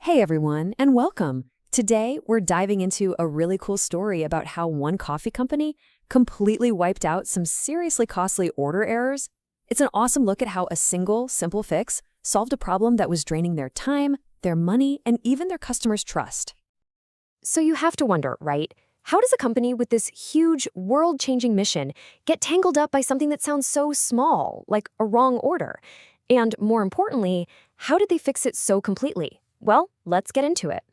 Hey everyone, and welcome. Today, we're diving into a really cool story about how one coffee company completely wiped out some seriously costly order errors. It's an awesome look at how a single, simple fix solved a problem that was draining their time, their money, and even their customers' trust. So you have to wonder, right? How does a company with this huge, world-changing mission get tangled up by something that sounds so small, like a wrong order? And more importantly, how did they fix it so completely? Well, let's get into it.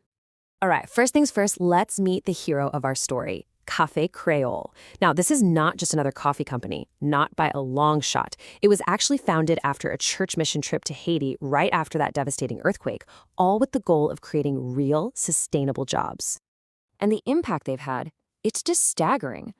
All right, first things first, let's meet the hero of our story, Cafe Kreyol. Now, this is not just another coffee company, not by a long shot. It was actually founded after a church mission trip to Haiti right after that devastating earthquake, all with the goal of creating real, sustainable jobs. And the impact they've had, it's just staggering.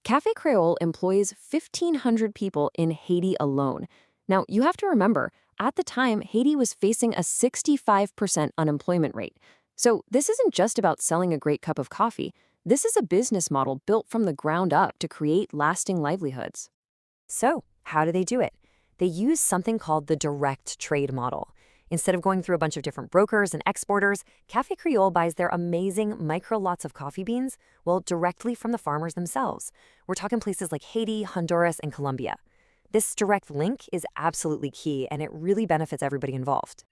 Cafe Kreyol employs 1,500 people in Haiti alone. Now, you have to remember, at the time, Haiti was facing a 65% unemployment rate. So this isn't just about selling a great cup of coffee. This is a business model built from the ground up to create lasting livelihoods. So, how do they do it? They use something called the direct trade model. Instead of going through a bunch of different brokers and exporters, Cafe Kreyol buys their amazing micro lots of coffee beans, well, directly from the farmers themselves. We're talking places like Haiti, Honduras, and Colombia. This direct link is absolutely key, and it really benefits everybody involved.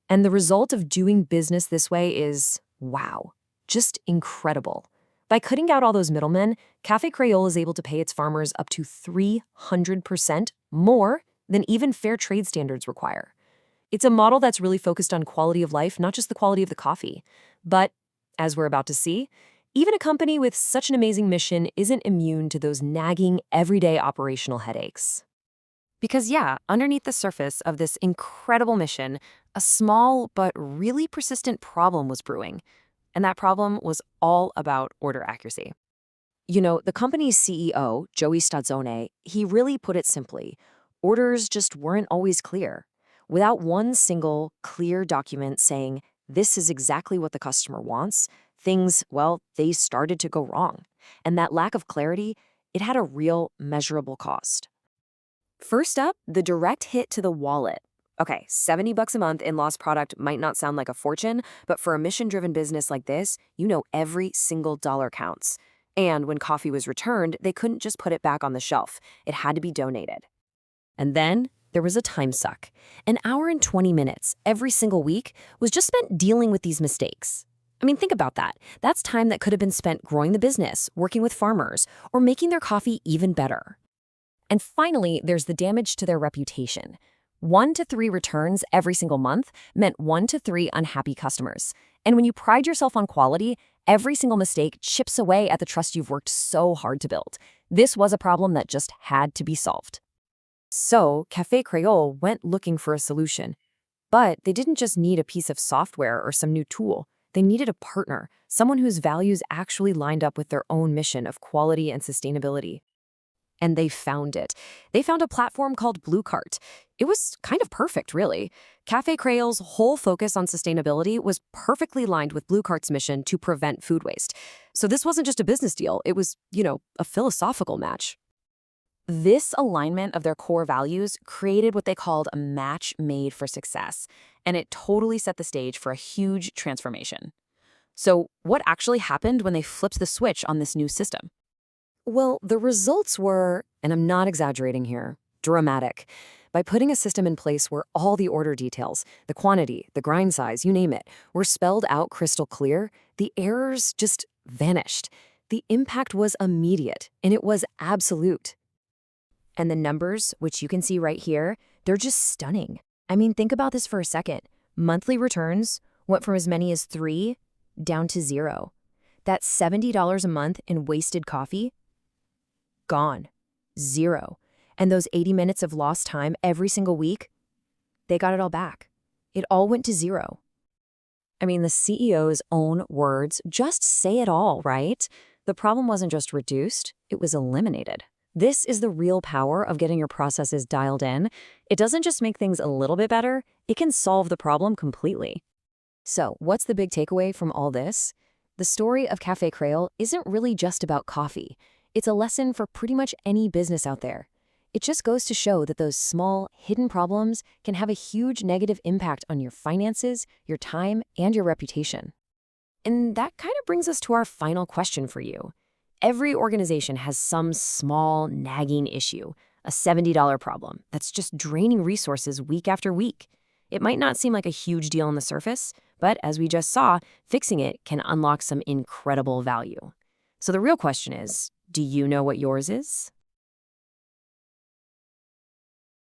And the result of doing business this way is, wow, just incredible. By cutting out all those middlemen, Cafe Kreyol is able to pay its farmers up to 300% more than even fair trade standards require. It's a model that's really focused on quality of life, not just the quality of the coffee. But, as we're about to see, even a company with such an amazing mission isn't immune to those nagging, everyday operational headaches. Because yeah, underneath the surface of this incredible mission, a small but really persistent problem was brewing. And that problem was all about order accuracy. You know, the company's CEO, Joey Stazzone, he really put it simply. Orders just weren't always clear. Without one single, clear document saying, this is exactly what the customer wants, things, well, they started to go wrong. And that lack of clarity, it had a real, measurable cost. First up, the direct hit to the wallet. Okay, $70 a month in lost product might not sound like a fortune, but for a mission-driven business like this, you know every single dollar counts. And when coffee was returned, they couldn't just put it back on the shelf. It had to be donated. And then there was a time suck. An hour and 20 minutes every single week was just spent dealing with these mistakes. I mean, think about that. That's time that could have been spent growing the business, working with farmers, or making their coffee even better. And finally, there's the damage to their reputation. 1 to 3 returns every single month meant 1 to 3 unhappy customers. And when you pride yourself on quality, every single mistake chips away at the trust you've worked so hard to build. This was a problem that just had to be solved. So, Cafe Kreyol went looking for a solution. But they didn't just need a piece of software or some new tool. They needed a partner, someone whose values actually lined up with their own mission of quality and sustainability. And they found it. They found a platform called BlueCart. It was kind of perfect, really. Cafe Kreyol's whole focus on sustainability was perfectly aligned with BlueCart's mission to prevent food waste. So this wasn't just a business deal. It was, a philosophical match. This alignment of their core values created what they called a match made for success, and it totally set the stage for a huge transformation. So what actually happened when they flipped the switch on this new system? Well, the results were, and I'm not exaggerating here, dramatic. By putting a system in place where all the order details, the quantity, the grind size, you name it, were spelled out crystal clear, the errors just vanished. The impact was immediate, and it was absolute. And the numbers, which you can see right here, they're just stunning. I mean, think about this for a second. Monthly returns went from as many as 3 down to 0. That's $70 a month in wasted coffee. Gone. 0. And those 80 minutes of lost time every single week, they got it all back. It all went to 0. I mean, the CEO's own words just say it all, right? The problem wasn't just reduced, it was eliminated. This is the real power of getting your processes dialed in. It doesn't just make things a little bit better, it can solve the problem completely. So, what's the big takeaway from all this? The story of Cafe Kreyol isn't really just about coffee. It's a lesson for pretty much any business out there. It just goes to show that those small, hidden problems can have a huge negative impact on your finances, your time, and your reputation. And that kind of brings us to our final question for you. Every organization has some small, nagging issue, a $70 problem that's just draining resources week after week. It might not seem like a huge deal on the surface, but as we just saw, fixing it can unlock some incredible value. So the real question is, do you know what yours is?